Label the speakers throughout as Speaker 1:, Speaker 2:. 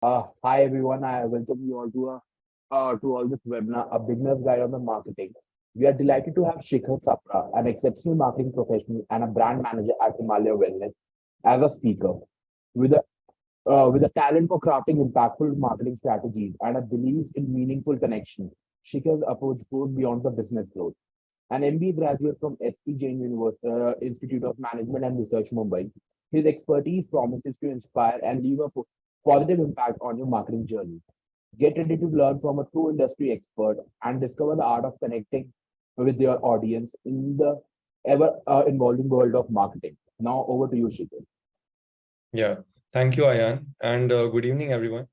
Speaker 1: Hi everyone, I welcome you all to all this webinar, a beginner's guide on the marketing. We are delighted to have Shikhir Sapra, an exceptional marketing professional and a brand manager at Himalaya Wellness, as a speaker. With a with a talent for crafting impactful marketing strategies and a belief in meaningful connection, Shikhir's approach goes beyond the business growth. An MBA graduate from SP Jain University, Institute of Management and Research, Mumbai, his expertise promises to inspire and leave a positive impact on your marketing journey. Get ready to learn from a true industry expert and discover the art of connecting with your audience in the ever evolving world of marketing. Now, over to you, Shikhir.
Speaker 2: Yeah, thank you, Ayan, and good evening, everyone.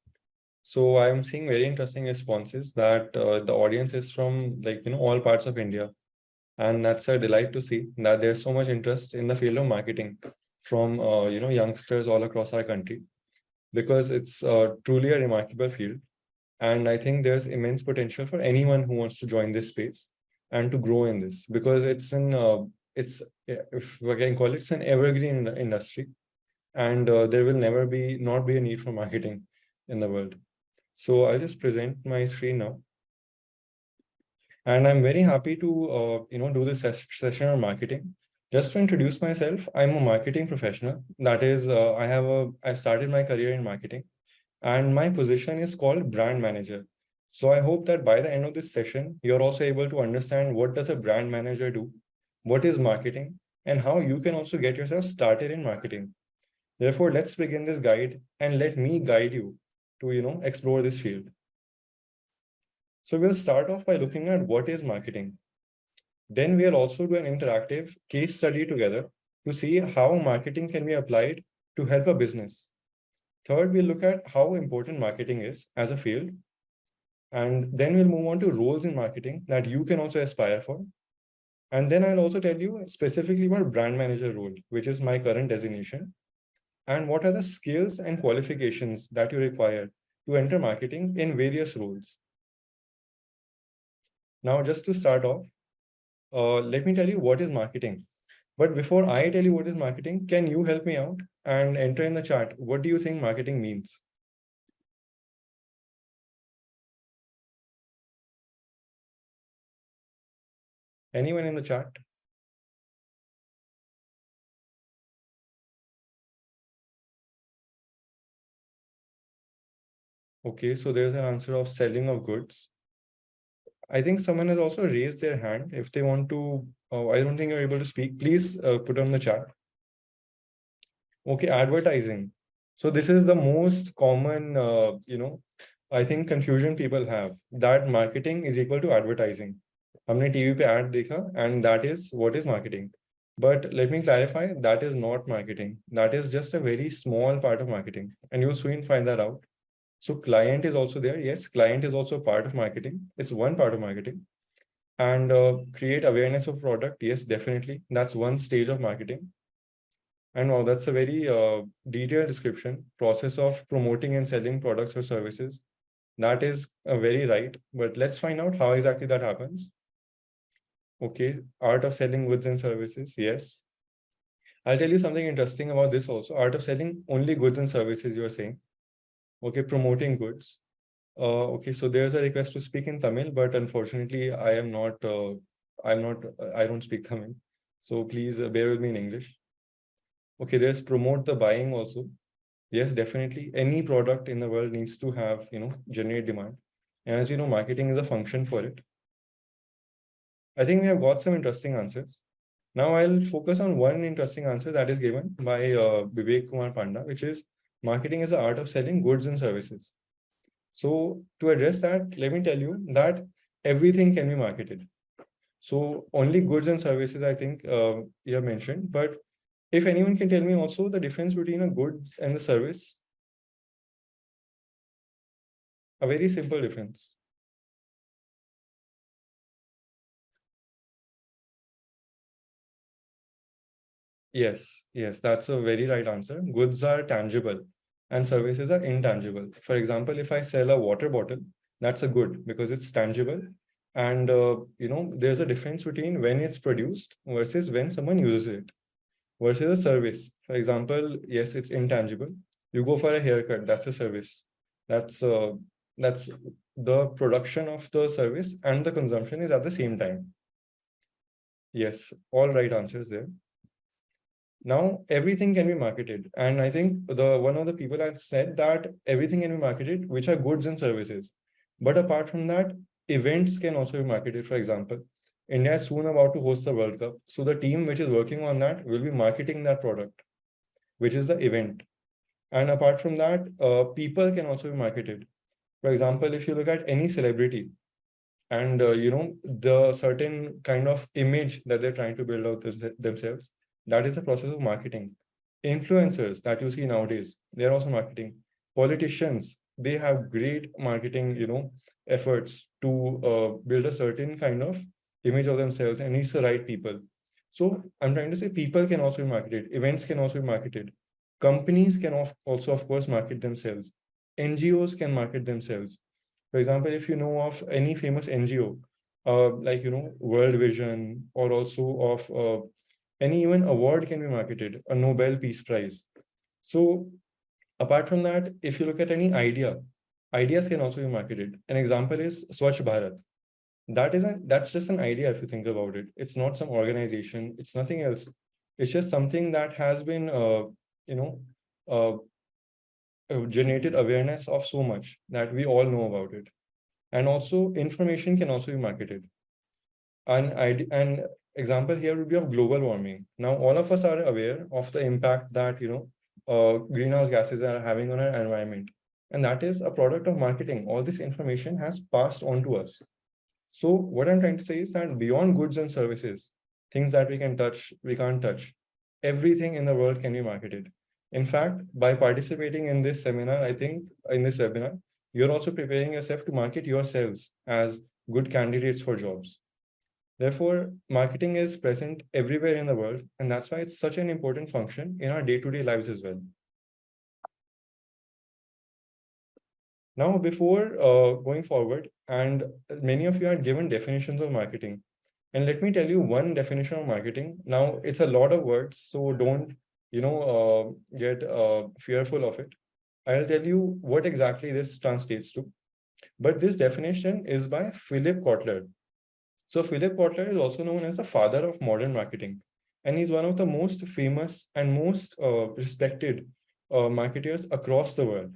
Speaker 2: So I'm seeing very interesting responses that the audience is from all parts of India, and that's a delight to see that there's so much interest in the field of marketing from youngsters all across our country because it's truly a remarkable field, and I think there's immense potential for anyone who wants to join this space and to grow in this because it's if we can call it, it's an evergreen industry and there will never be not be a need for marketing in the world. So I'll just present my screen now. And I'm very happy to do this session on marketing. Just to introduce myself, I'm a marketing professional. That is, I started my career in marketing and my position is called brand manager. So I hope that by the end of this session, you're also able to understand what does a brand manager do, what is marketing, and how you can also get yourself started in marketing. Therefore, let's begin this guide and let me guide you to, explore this field. So we'll start off by looking at what is marketing. Then we'll also do an interactive case study together to see how marketing can be applied to help a business. Third, we'll look at how important marketing is as a field. And then we'll move on to roles in marketing that you can also aspire for. And then I'll also tell you specifically about brand manager role, which is my current designation, and what are the skills and qualifications that you require to enter marketing in various roles. Now, just to start off, let me tell you what is marketing. But before I tell you what is marketing, can you help me out and enter in the chat? What do you think marketing means? Anyone in the chat? Okay, so there's an answer of selling of goods. I think someone has also raised their hand. If they want to, I don't think you're able to speak. Please put on the chat. Okay, advertising. So this is the most common, I think confusion people have, that marketing is equal to advertising. हमने TV पे ad देखा and that is what is marketing. But let me clarify, that is not marketing. That is just a very small part of marketing and you'll soon find that out. So client is also there. Yes, client is also part of marketing. It's one part of marketing. And create awareness of product. Yes, definitely. That's one stage of marketing. And wow, that's a very detailed description, process of promoting and selling products or services. That is very right. But let's find out how exactly that happens. Okay, art of selling goods and services. Yes. I'll tell you something interesting about this also. Art of selling only goods and services, you are saying. Okay, promoting goods. Okay, so there's a request to speak in Tamil, but unfortunately, I don't speak Tamil. So please bear with me in English. Okay, there's promote the buying also. Yes, definitely. Any product in the world needs to have, generate demand. And as you know, marketing is a function for it. I think we have got some interesting answers. Now I'll focus on one interesting answer that is given by Vivek Kumar Panda, which is marketing is the art of selling goods and services. So to address that, let me tell you that everything can be marketed. So only goods and services, I think you have mentioned, but if anyone can tell me also the difference between a goods and the service, a very simple difference. Yes, that's a very right answer. Goods are tangible and services are intangible. For example, if I sell a water bottle, that's a good because it's tangible. And, there's a difference between when it's produced versus when someone uses it versus a service. For example, yes, it's intangible. You go for a haircut, that's a service. That's that's the production of the service and the consumption is at the same time. Yes, all right answers there. Now everything can be marketed, and I think the one of the people had said that everything can be marketed, which are goods and services. But apart from that, events can also be marketed. For example, India is soon about to host the World Cup, so the team which is working on that will be marketing that product, which is the event. And apart from that, people can also be marketed. For example, if you look at any celebrity, and the certain kind of image that they're trying to build out themselves, that is the process of marketing. Influencers that you see nowadays, they're also marketing. Politicians, they have great marketing efforts to build a certain kind of image of themselves, and it's the right people. So I'm trying to say people can also be marketed, events can also be marketed, companies can also of course market themselves, NGOs can market themselves. For example, if you know of any famous NGO, like World Vision, or also of any even award can be marketed, a Nobel Peace Prize. So apart from that, if you look at any idea, ideas can also be marketed. An example is Swachh Bharat. That's just an idea if you think about it. It's not some organization. It's nothing else. It's just something that has been, you know, uh, generated awareness of so much that we all know about it. And also information can also be marketed. An example here would be of global warming. Now, all of us are aware of the impact that greenhouse gases are having on our environment, and that is a product of marketing. All this information has passed on to us. So what I'm trying to say is that beyond goods and services, things that we can touch, we can't touch, everything in the world can be marketed. In fact, by participating in this seminar, I think in this webinar, you're also preparing yourself to market yourselves as good candidates for jobs. Therefore, marketing is present everywhere in the world, and that's why it's such an important function in our day-to-day lives as well. Now, before going forward, and many of you had given definitions of marketing, and let me tell you one definition of marketing. Now, it's a lot of words, so don't get fearful of it. I'll tell you what exactly this translates to. But this definition is by Philip Kotler. So Philip Kotler is also known as the father of modern marketing, and he's one of the most famous and most respected marketers across the world.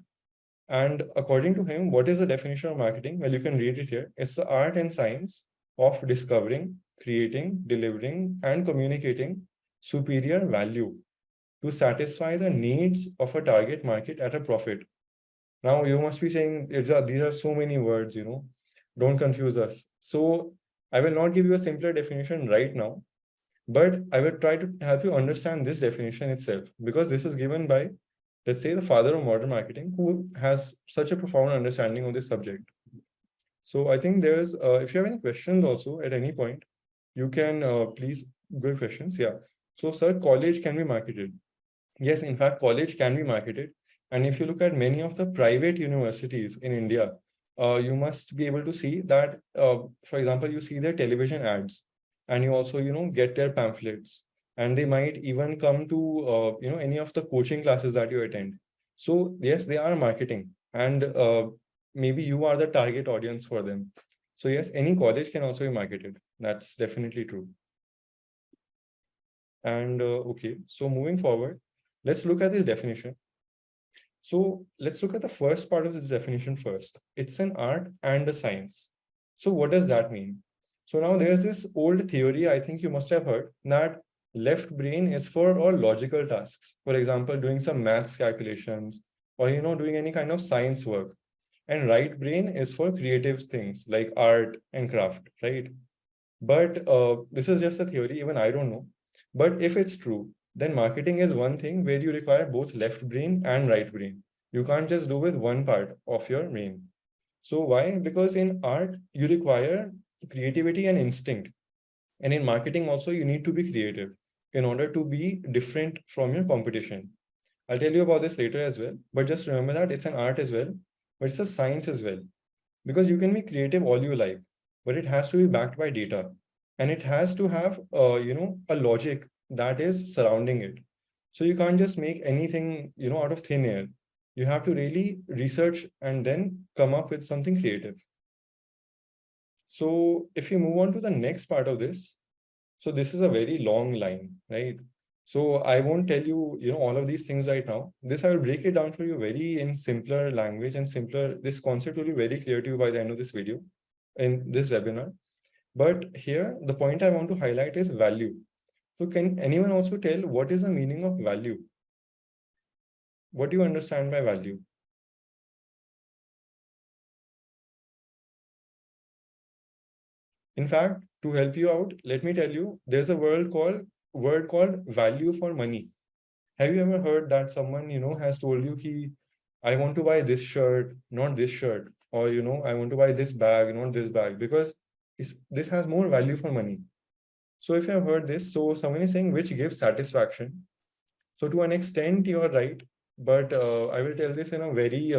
Speaker 2: And according to him, what is the definition of marketing? Well, you can read it here. It's the art and science of discovering, creating, delivering, and communicating superior value to satisfy the needs of a target market at a profit. Now, you must be saying, these are so many words, don't confuse us. So I will not give you a simpler definition right now, but I will try to help you understand this definition itself, because this is given by, let's say, the father of modern marketing, who has such a profound understanding of this subject. So I think there's, if you have any questions also at any point, you can please give questions. Yeah. So, sir, college can be marketed. Yes, in fact, college can be marketed. And if you look at many of the private universities in India, you must be able to see that, for example, you see their television ads, and you also, get their pamphlets, and they might even come to, any of the coaching classes that you attend. So yes, they are marketing, and maybe you are the target audience for them. So yes, any college can also be marketed. That's definitely true. And okay, so moving forward, let's look at this definition. So let's look at the first part of this definition first. It's an art and a science. So what does that mean? So now there's this old theory, I think you must have heard, that left brain is for all logical tasks. For example, doing some maths calculations, or doing any kind of science work. And right brain is for creative things like art and craft, right? But this is just a theory, even I don't know. But if it's true, then marketing is one thing where you require both left brain and right brain. You can't just do with one part of your brain. So why? Because in art, you require creativity and instinct. And in marketing also, you need to be creative in order to be different from your competition. I'll tell you about this later as well, but just remember that it's an art as well, but it's a science as well. Because you can be creative all you like, but it has to be backed by data, and it has to have a logic that is surrounding it. So you can't just make anything out of thin air. You have to really research and then come up with something creative. So if you move on to the next part of this, so this is a very long line, right? So I won't tell you, all of these things right now. This I will break it down for you very in simpler language and simpler. This concept will be very clear to you by the end of this video in this webinar. But here, the point I want to highlight is value. So can anyone also tell what is the meaning of value? What do you understand by value? In fact, to help you out, let me tell you, there's a word called value for money. Have you ever heard that someone, has told you, I want to buy this shirt, not this shirt, or, I want to buy this bag, not this bag, because this has more value for money. So if you have heard this, so someone is saying which gives satisfaction. So to an extent, you are right, but I will tell this in a very,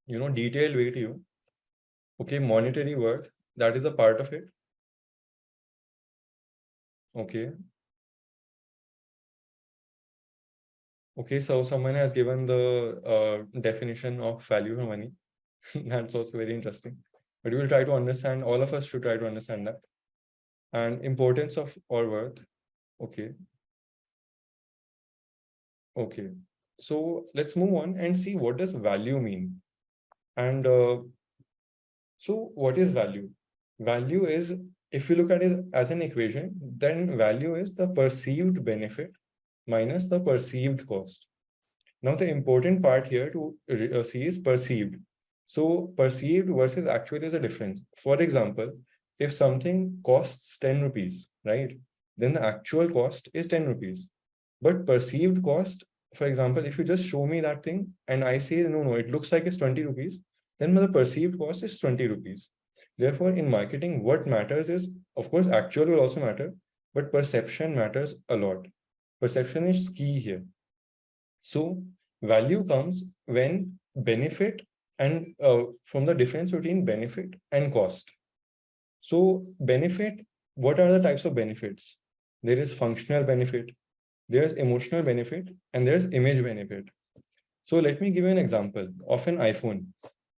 Speaker 2: detailed way to you. Okay, monetary worth, that is a part of it. Okay. Okay, so someone has given the definition of value for money. That's also very interesting. But we will try to understand, all of us should try to understand that. And importance of or worth. Okay. Okay. So let's move on and see what does value mean. And so what is value? Value is, if you look at it as an equation, then value is the perceived benefit minus the perceived cost. Now, the important part here to see is perceived. So perceived versus actual is a difference. For example, if something costs 10 rupees, right, then the actual cost is 10 rupees. But perceived cost, for example, if you just show me that thing and I say, no, it looks like it's 20 rupees, then the perceived cost is 20 rupees. Therefore, in marketing, what matters is, of course, actual will also matter, but perception matters a lot. Perception is key here. So value comes when benefit and from the difference between benefit and cost. So benefit, what are the types of benefits? There is functional benefit, there's emotional benefit, and there's image benefit. So let me give you an example of an iPhone.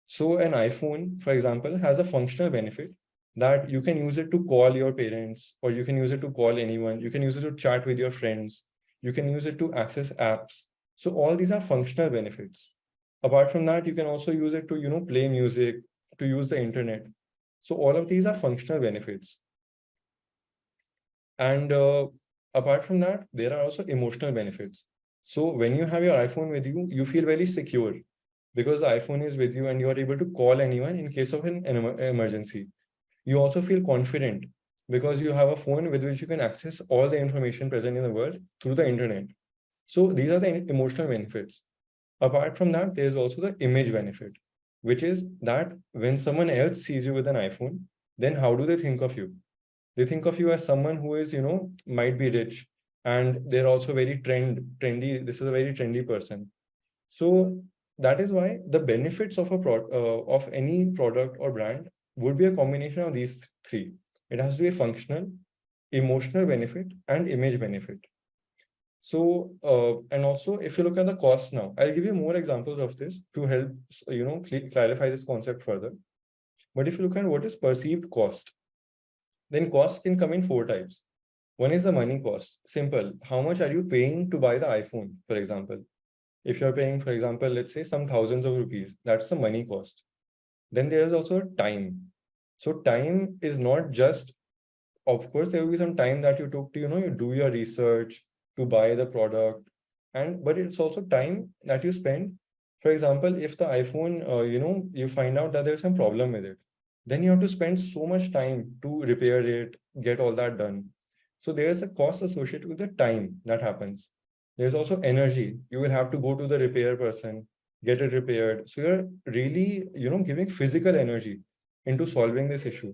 Speaker 2: So an iPhone, for example, has a functional benefit that you can use it to call your parents, or you can use it to call anyone. You can use it to chat with your friends. You can use it to access apps. So all these are functional benefits. Apart from that, you can also use it to, play music, to use the internet. So all of these are functional benefits. And apart from that, there are also emotional benefits. So when you have your iPhone with you, you feel very secure because the iPhone is with you and you are able to call anyone in case of an emergency. You also feel confident because you have a phone with which you can access all the information present in the world through the internet. So these are the emotional benefits. Apart from that, there's also the image benefit, which is that when someone else sees you with an iPhone, then how do they think of you? They think of you as someone who is, might be rich, and they're also very trendy. This is a very trendy person. So that is why the benefits of of any product or brand would be a combination of these three. It has to be a functional, emotional benefit, and image benefit. So, and also if you look at the cost now, I'll give you more examples of this to help, clarify this concept further. But if you look at what is perceived cost, then cost can come in four types. One is the money cost. Simple. How much are you paying to buy the iPhone, for example? If you're paying, for example, let's say some thousands of rupees, that's the money cost. Then there is also time. So time is not just, of course, there will be some time that you took to, you do your research, to buy the product, but it's also time that you spend. For example, if the iPhone, you find out that there's some problem with it, then you have to spend so much time to repair it, get all that done. So there's a cost associated with the time that happens. There's also energy. You will have to go to the repair person, get it repaired. So you're really, giving physical energy into solving this issue.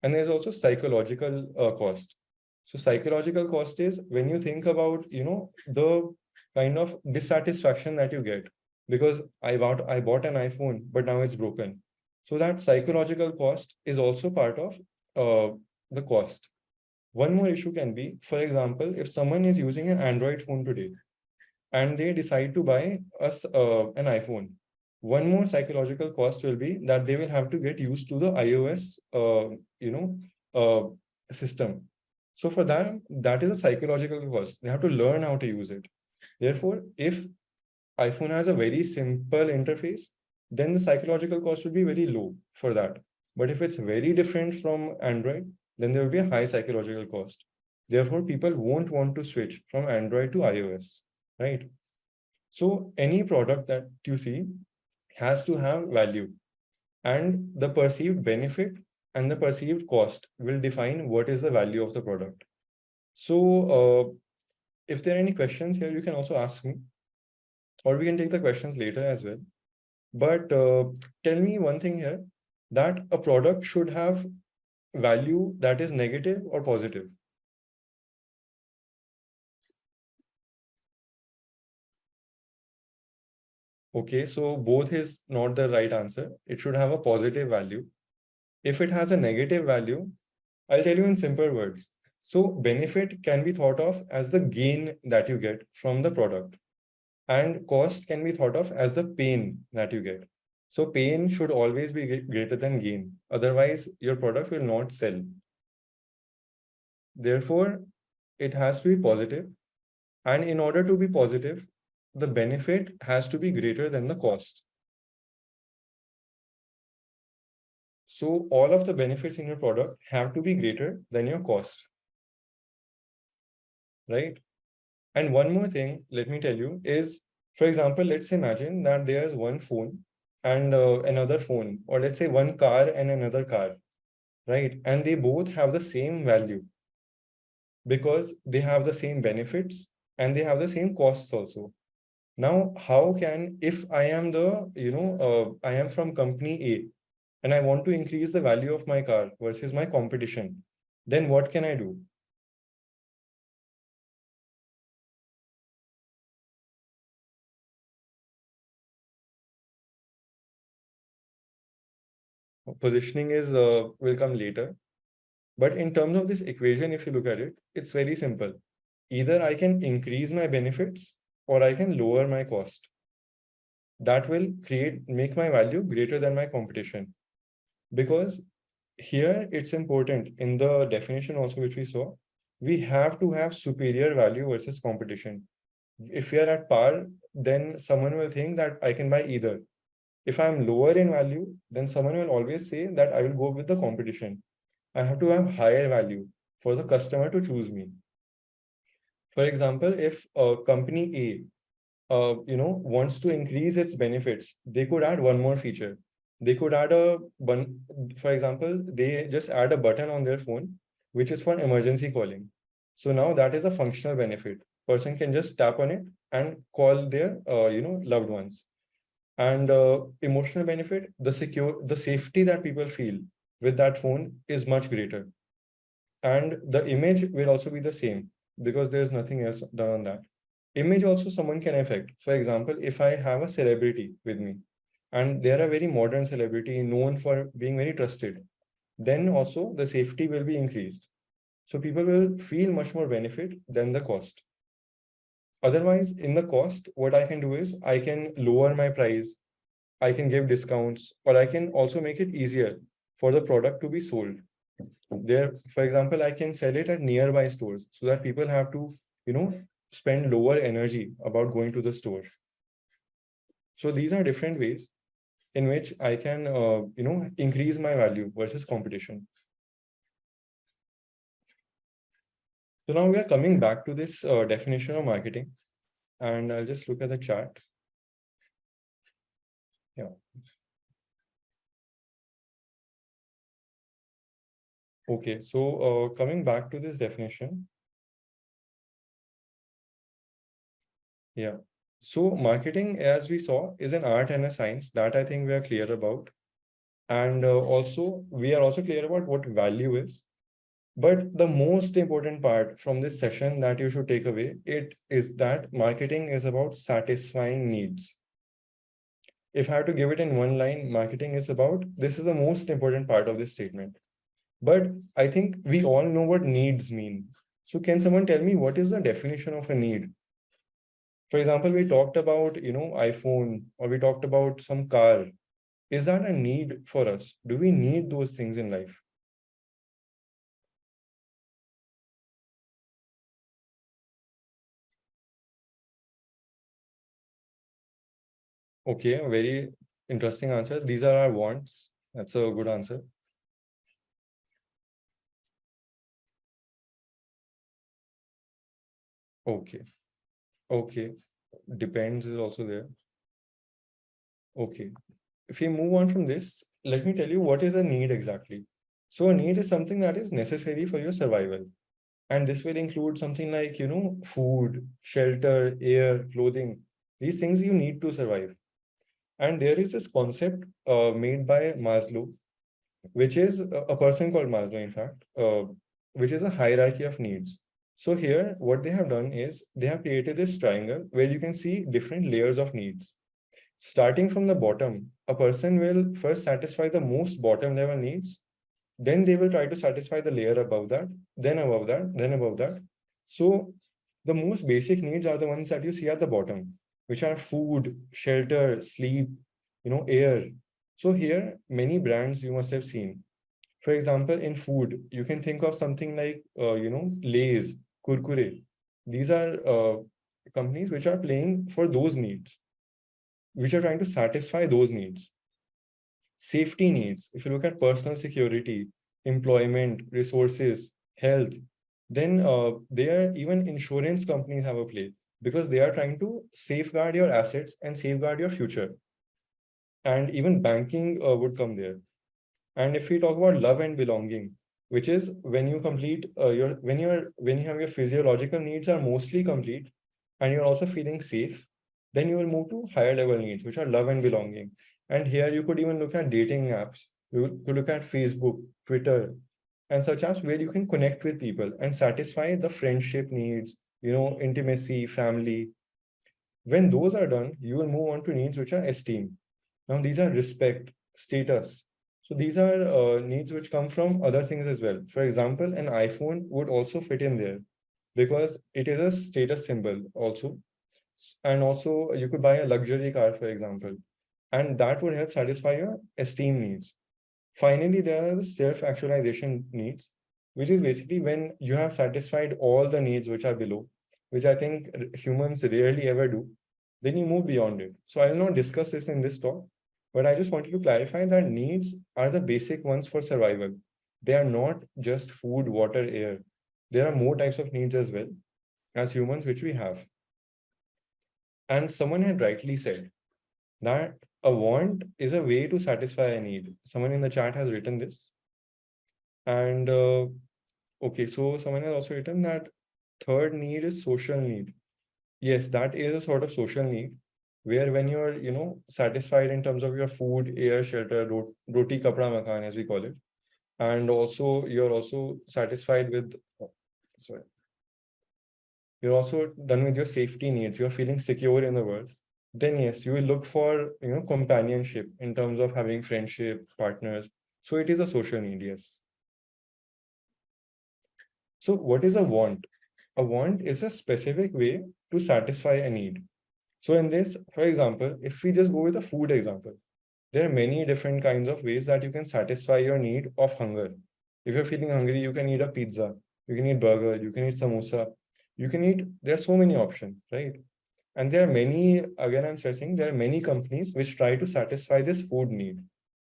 Speaker 2: And there's also psychological cost. So psychological cost is when you think about, the kind of dissatisfaction that you get because I bought an iPhone, but now it's broken. So that psychological cost is also part of the cost. One more issue can be, for example, if someone is using an Android phone today, and they decide to buy us an iPhone. One more psychological cost will be that they will have to get used to the iOS, system. So for them, that is a psychological cost. They have to learn how to use it. Therefore, if iPhone has a very simple interface, then the psychological cost would be very low for that. But if it's very different from Android, then there will be a high psychological cost. Therefore, people won't want to switch from Android to iOS, right? So any product that you see has to have value, and the perceived benefit and the perceived cost will define what is the value of the product. So if there are any questions here, you can also ask me, or we can take the questions later as well. But tell me one thing here, that a product should have value that is negative or positive. Okay, so both is not the right answer. It should have a positive value. If it has a negative value, I'll tell you in simple words. So benefit can be thought of as the gain that you get from the product, and cost can be thought of as the pain that you get. So pain should always be greater than gain. Otherwise, your product will not sell. Therefore, it has to be positive. And in order to be positive, the benefit has to be greater than the cost. So all of the benefits in your product have to be greater than your cost, right? And one more thing, let me tell you, is, for example, let's imagine that there's one phone and another phone, or let's say one car and another car, right? And they both have the same value because they have the same benefits and they have the same costs also. Now, how can, if I am I am from company A and I want to increase the value of my car versus my competition, then what can I do? Positioning is will come later. But in terms of this equation, if you look at it, it's very simple. Either I can increase my benefits or I can lower my cost. That will make my value greater than my competition. Because here it's important in the definition also, which we saw, we have to have superior value versus competition. If we are at par, then someone will think that I can buy either. If I'm lower in value, then someone will always say that I will go with the competition. I have to have higher value for the customer to choose me. For example, if a company A, wants to increase its benefits, they could add one more feature. They could add for example, they just add a button on their phone, which is for emergency calling. So now that is a functional benefit. Person can just tap on it and call their, loved ones. And emotional benefit, the safety that people feel with that phone is much greater. And the image will also be the same because there's nothing else done on that. Image also someone can affect. For example, if I have a celebrity with me and they are a very modern celebrity known for being very trusted, then also the safety will be increased. So people will feel much more benefit than the cost. Otherwise, in the cost, what I can do is I can lower my price, I can give discounts, or I can also make it easier for the product to be sold. There, for example, I can sell it at nearby stores so that people have to, spend lower energy about going to the store. So these are different ways in which I can, increase my value versus competition. So now we are coming back to this definition of marketing, and I'll just look at the chart. Yeah. Okay, so coming back to this definition. Yeah. So marketing, as we saw, is an art and a science that I think we are clear about. And also, we are also clear about what value is. But the most important part from this session that you should take away, it is that marketing is about satisfying needs. If I have to give it in one line, marketing is about, this is the most important part of this statement. But I think we all know what needs mean. So can someone tell me what is the definition of a need? For example, we talked about, iPhone, or we talked about some car. Is that a need for us? Do we need those things in life? Okay, a very interesting answer. These are our wants. That's a good answer. Okay. Okay. Depends is also there. Okay. If we move on from this, let me tell you what is a need exactly. So a need is something that is necessary for your survival. And this will include something like, food, shelter, air, clothing. These things you need to survive. And there is this concept made by Maslow, which is a person called Maslow, in fact, which is a hierarchy of needs. So here, what they have done is they have created this triangle where you can see different layers of needs. Starting from the bottom, a person will first satisfy the most bottom level needs, then they will try to satisfy the layer above that, then above that, then above that. So the most basic needs are the ones that you see at the bottom, which are food, shelter, sleep, air. So here, many brands you must have seen. For example, in food, you can think of something like, Lay's, Kurkure. These are companies which are playing for those needs, which are trying to satisfy those needs. Safety needs, if you look at personal security, employment, resources, health, then there even insurance companies have a play because they are trying to safeguard your assets and safeguard your future. And even banking would come there. And if we talk about love and belonging, which is when you complete when you have your physiological needs are mostly complete and you're also feeling safe, then you will move to higher level needs, which are love and belonging. And here you could even look at dating apps. You could look at Facebook, Twitter, and such apps where you can connect with people and satisfy the friendship needs, intimacy, family. When those are done, you will move on to needs which are esteem. Now, these are respect, status. So these are needs which come from other things as well. For example, an iPhone would also fit in there because it is a status symbol also. And also, you could buy a luxury car, for example, and that would help satisfy your esteem needs. Finally, there are the self-actualization needs, which is basically when you have satisfied all the needs which are below, which I think humans rarely ever do, then you move beyond it. So I will not discuss this in this talk, but I just wanted to clarify that needs are the basic ones for survival. They are not just food, water, air. There are more types of needs as well as humans, which we have. And someone had rightly said that a want is a way to satisfy a need. Someone in the chat has written this. And okay, so someone has also written that third need is social need. Yes, that is a sort of social need where when you're, satisfied in terms of your food, air, shelter, roti, kapra, makan, as we call it, and also you're also satisfied with, sorry, you're also done with your safety needs, you're feeling secure in the world, then yes, you will look for, companionship in terms of having friendship, partners. So it is a social need, yes. So what is a want? A want is a specific way to satisfy a need. So in this, for example, if we just go with a food example, there are many different kinds of ways that you can satisfy your need of hunger. If you're feeling hungry, you can eat a pizza, you can eat burger, you can eat samosa, you can eat, there are so many options, right? And there are many, again, I'm stressing, there are many companies which try to satisfy this food need.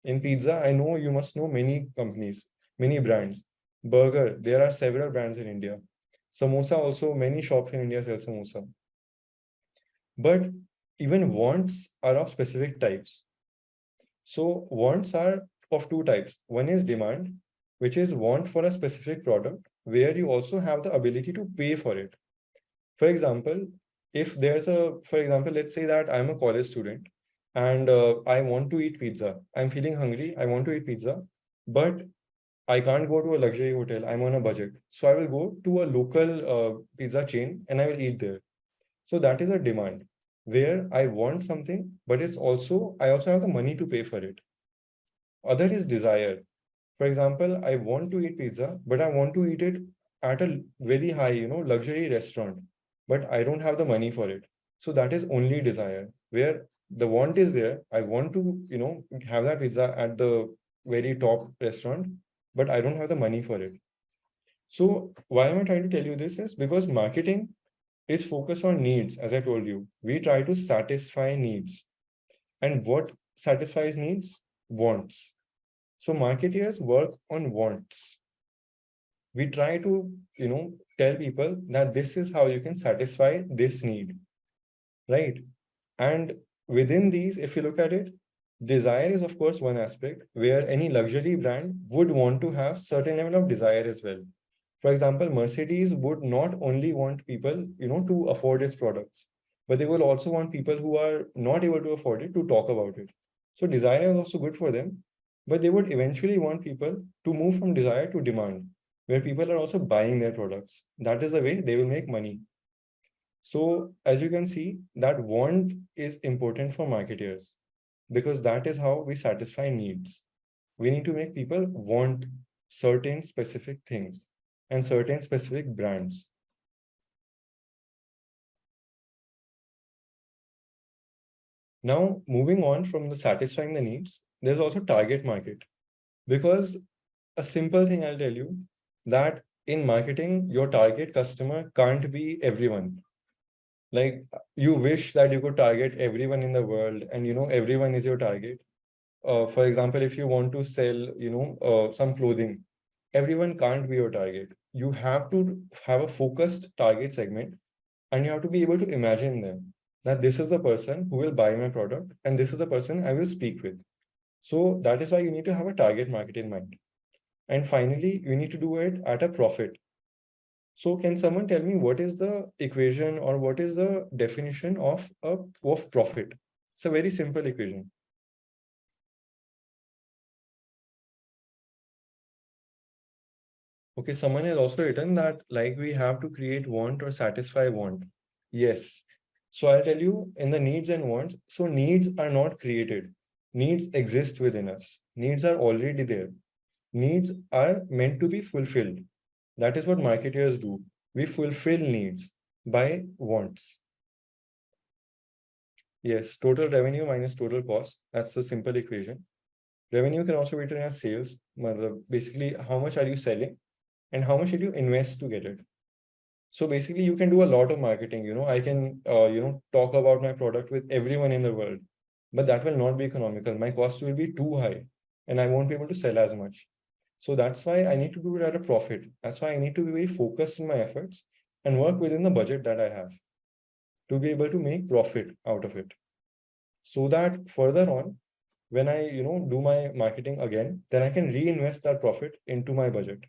Speaker 2: In pizza, I know you must know many companies, many brands. Burger, there are several brands in India. Samosa, also many shops in India sell samosa. But even wants are of specific types. So wants are of two types. One is demand, which is want for a specific product, where you also have the ability to pay for it. For example, if there's a, for example, let's say that I'm a college student and I want to eat pizza. I'm feeling hungry. I want to eat pizza, but I can't go to a luxury hotel. I'm on a budget. So I will go to a local pizza chain and I will eat there. So that is a demand where I want something, but it's also, I also have the money to pay for it. Other is desire. For example, I want to eat pizza, but I want to eat it at a very high, luxury restaurant, but I don't have the money for it. So that is only desire, where the want is there. I want to, have that pizza at the very top restaurant, but I don't have the money for it. So why am I trying to tell you this is because marketing is focused on needs. As I told you, we try to satisfy needs. And what satisfies needs? Wants. So marketeers work on wants. We try to, tell people that this is how you can satisfy this need, right? And within these, if you look at it, desire is of course one aspect where any luxury brand would want to have certain level of desire as well. For example, Mercedes would not only want people, to afford its products, but they will also want people who are not able to afford it to talk about it. So desire is also good for them, but they would eventually want people to move from desire to demand, where people are also buying their products. That is the way they will make money. So as you can see, that want is important for marketers because that is how we satisfy needs. We need to make people want certain specific things and certain specific brands. Now, moving on from the satisfying the needs, there's also target market because a simple thing I'll tell you that in marketing, your target customer can't be everyone. Like you wish that you could target everyone in the world and everyone is your target. For example, if you want to sell, some clothing, everyone can't be your target. You have to have a focused target segment and you have to be able to imagine them that this is the person who will buy my product and this is the person I will speak with. So that is why you need to have a target market in mind. And finally, you need to do it at a profit. So can someone tell me what is the equation or what is the definition of profit? It's a very simple equation. Okay, someone has also written that like we have to create want or satisfy want. Yes. So I'll tell you in the needs and wants. So needs are not created. Needs exist within us. Needs are already there. Needs are meant to be fulfilled. That is what marketers do. We fulfill needs by wants. Yes, total revenue minus total cost. That's the simple equation. Revenue can also be written as sales. Basically, how much are you selling and how much did you invest to get it? So basically, you can do a lot of marketing. I can, talk about my product with everyone in the world, but that will not be economical. My cost will be too high and I won't be able to sell as much. So that's why I need to do it at a profit. That's why I need to be very focused in my efforts and work within the budget that I have to be able to make profit out of it. So that further on, when I, do my marketing again, then I can reinvest that profit into my budget.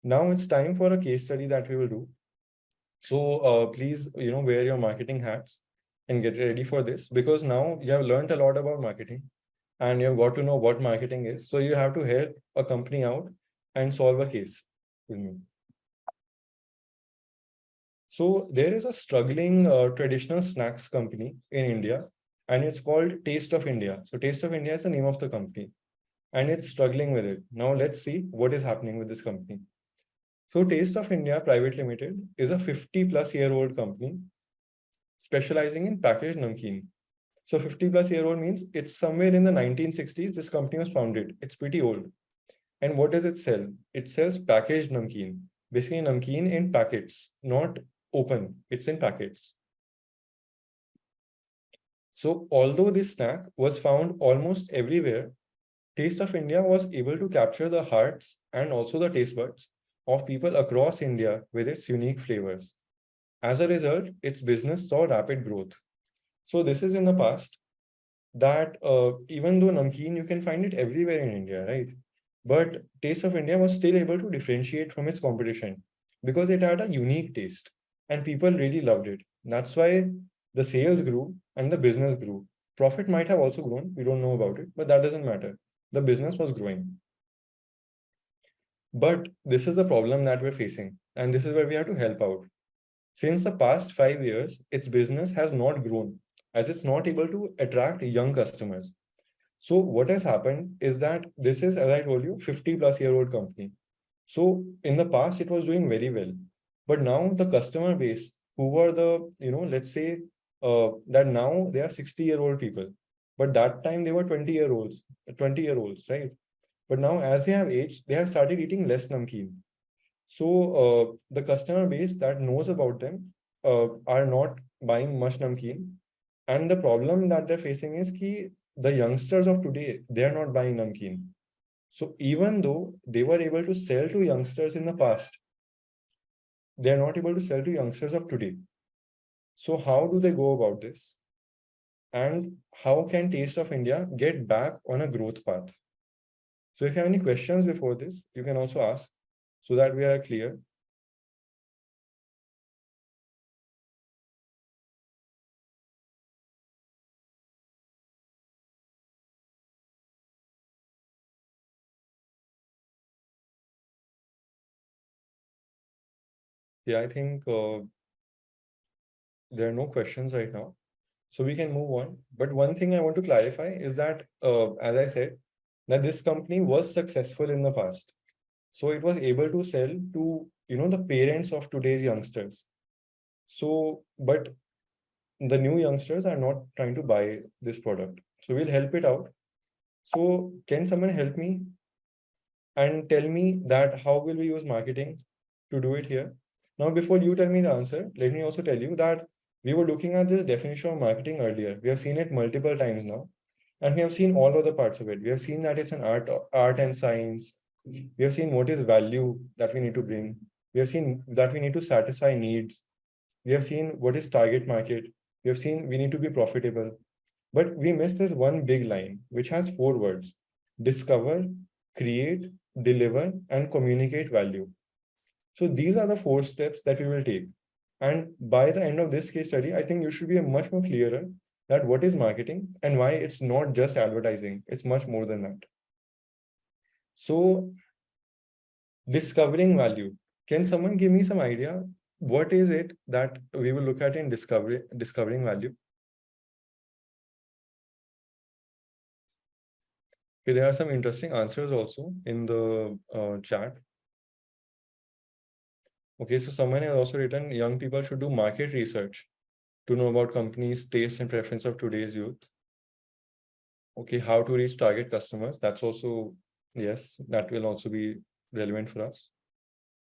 Speaker 2: Now it's time for a case study that we will do. So please, wear your marketing hats and get ready for this because now you have learned a lot about marketing and you've got to know what marketing is. So you have to help a company out and solve a case with me. So there is a struggling traditional snacks company in India and it's called Taste of India. So Taste of India is the name of the company and it's struggling with it. Now let's see what is happening with this company. So Taste of India Private Limited is a 50-plus-year-old company specializing in packaged namkeen. So 50-plus-year-old means it's somewhere in the 1960s, this company was founded. It's pretty old. And what does it sell? It sells packaged namkeen. Basically namkeen in packets, not open. It's in packets. So although this snack was found almost everywhere, Taste of India was able to capture the hearts and also the taste buds of people across India with its unique flavors. As a result, its business saw rapid growth. So this is in the past that even though namkeen, you can find it everywhere in India, right? But Taste of India was still able to differentiate from its competition because it had a unique taste and people really loved it. That's why the sales grew and the business grew. Profit might have also grown. We don't know about it, but that doesn't matter. The business was growing. But this is the problem that we're facing, and this is where we have to help out. Since the past 5 years, its business has not grown as it's not able to attract young customers. So what has happened is that this is, as I told you, 50-plus-year-old company. So in the past, it was doing very well. But now the customer base, who were the, let's say that now they are 60-year-old people, but that time they were 20-year-olds, right? But now as they have aged, they have started eating less namkeen. So the customer base that knows about them are not buying much namkeen. And the problem that they're facing is ki the youngsters of today, they are not buying namkeen. So even though they were able to sell to youngsters in the past, they are not able to sell to youngsters of today. So how do they go about this? And how can Taste of India get back on a growth path? So if you have any questions before this, you can also ask so that we are clear. Yeah, I think there are no questions right now. So we can move on. But one thing I want to clarify is that, as I said, that this company was successful in the past. So it was able to sell to, the parents of today's youngsters. So, but the new youngsters are not trying to buy this product. So we'll help it out. So can someone help me and tell me that how will we use marketing to do it here? Now, before you tell me the answer, let me also tell you that we were looking at this definition of marketing earlier. We have seen it multiple times now, and we have seen all other parts of it. We have seen that it's an art and science. We have seen what is value that we need to bring. We have seen that we need to satisfy needs. We have seen what is target market. We have seen we need to be profitable. But we missed this one big line, which has 4 words: discover, create, deliver, and communicate value. So these are the 4 steps that we will take. And by the end of this case study, I think you should be much more clearer that what is marketing and why it's not just advertising. It's much more than that. So discovering value. Can someone give me some idea? What is it that we will look at in discovering value? Okay, there are some interesting answers also in the chat. Okay, so someone has also written young people should do market research to know about companies' taste and preference of today's youth. Okay, how to reach target customers. That's also, yes, that will also be relevant for us.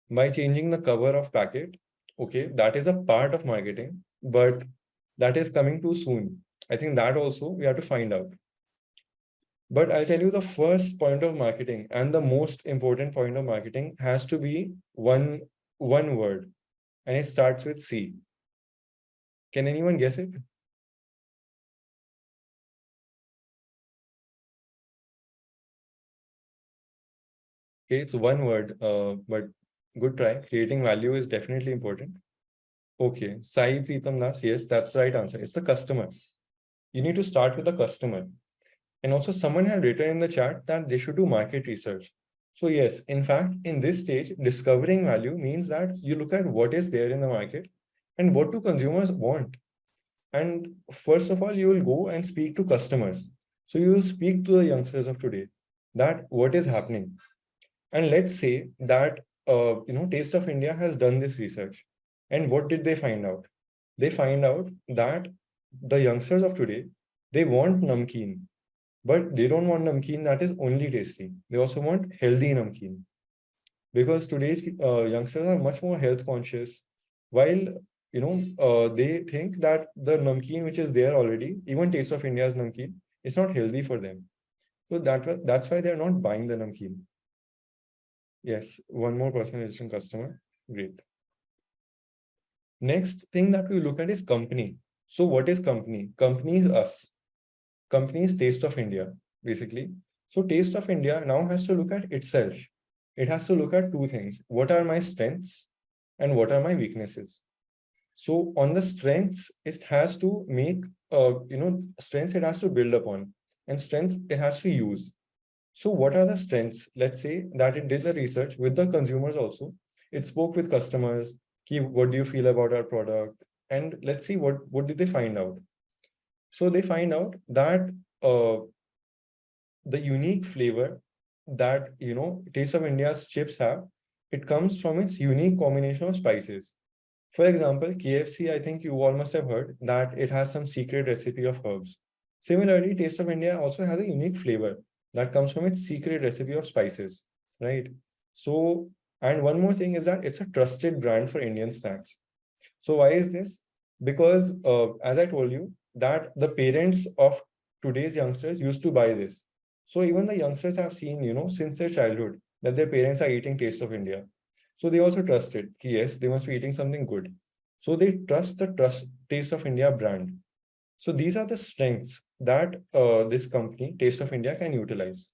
Speaker 2: By changing the cover of packet, okay, that is a part of marketing, but that is coming too soon. I think that also we have to find out. But I'll tell you the first point of marketing and the most important point of marketing has to be one word, and it starts with C. Can anyone guess it? Okay, it's one word, but good try. Creating value is definitely important. Okay, Sai Pritam Das, yes, that's the right answer. It's the customer. You need to start with the customer. And also someone had written in the chat that they should do market research. So yes, in fact, in this stage, discovering value means that you look at what is there in the market and what do consumers want. And first of all, you will go and speak to customers. So you will speak to the youngsters of today that what is happening. And let's say that Taste of India has done this research. And what did they find out? They find out that the youngsters of today, they want namkeen, but they don't want namkeen that is only tasty. They also want healthy namkeen. Because today's youngsters are much more health conscious, while they think that the namkeen which is there already, even Taste of India's namkeen, is not healthy for them. So that's why they're not buying the namkeen. Yes, one more personalization customer. Great. Next thing that we look at is company. So what is company? Company is us. Company is Taste of India, basically. So Taste of India now has to look at itself. It has to look at 2 things. What are my strengths and what are my weaknesses? So on the strengths, it has to make, strengths it has to build upon, and strengths it has to use. So what are the strengths? Let's say that it did the research with the consumers also. It spoke with customers. What do you feel about our product? And let's see what did they find out. So they find out that the unique flavor that Taste of India's chips have It comes from its unique combination of spices. For example, KFC, I think you all must have heard that it has some secret recipe of herbs. Similarly, Taste of India also has a unique flavor that comes from its secret recipe of spices, right? So, and one more thing is that it's a trusted brand for Indian snacks. So why is this? Because as I told you, that the parents of today's youngsters used to buy this. So even the youngsters have seen, since their childhood, that their parents are eating Taste of India. So they also trust it. Yes, they must be eating something good. So they trust the Taste of India brand. So these are the strengths that this company, Taste of India, can utilize.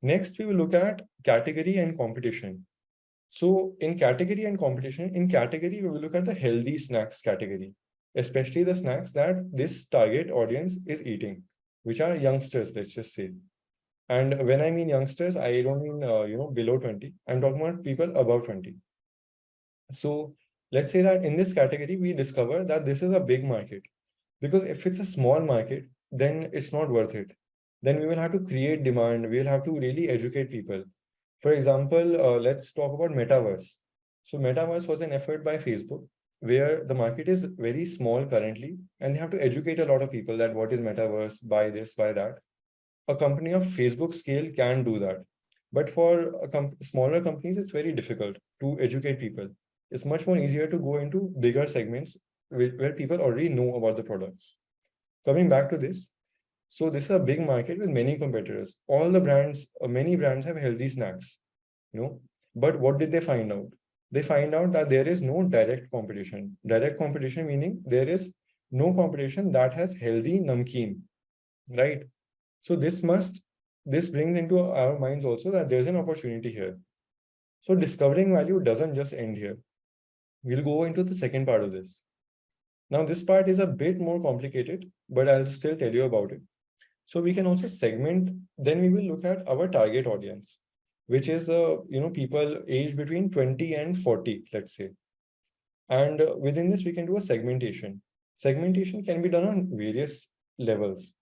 Speaker 2: Next, we will look at category and competition. So in category and competition, in category, we will look at the healthy snacks category, especially the snacks that this target audience is eating, which are youngsters, let's just say. And when I mean youngsters, I don't mean, below 20. I'm talking about people above 20. So let's say that in this category, we discover that this is a big market. Because if it's a small market, then it's not worth it. Then we will have to create demand. We'll have to really educate people. For example, let's talk about metaverse. So metaverse was an effort by Facebook where the market is very small currently, and they have to educate a lot of people that what is metaverse, buy this, buy that. A company of Facebook scale can do that. But for smaller companies, it's very difficult to educate people. It's much more easier to go into bigger segments where people already know about the products. Coming back to this, so this is a big market with many competitors. All the brands, many brands have healthy snacks, But what did they find out? They find out that there is no direct competition. Direct competition meaning there is no competition that has healthy namkeen, right? So this brings into our minds also that there's an opportunity here. So discovering value doesn't just end here. We'll go into the second part of this. Now, this part is a bit more complicated, but I'll still tell you about it. So we can also segment, then we will look at our target audience, which is, people aged between 20 and 40, let's say. And within this, we can do a segmentation. Segmentation can be done on various levels.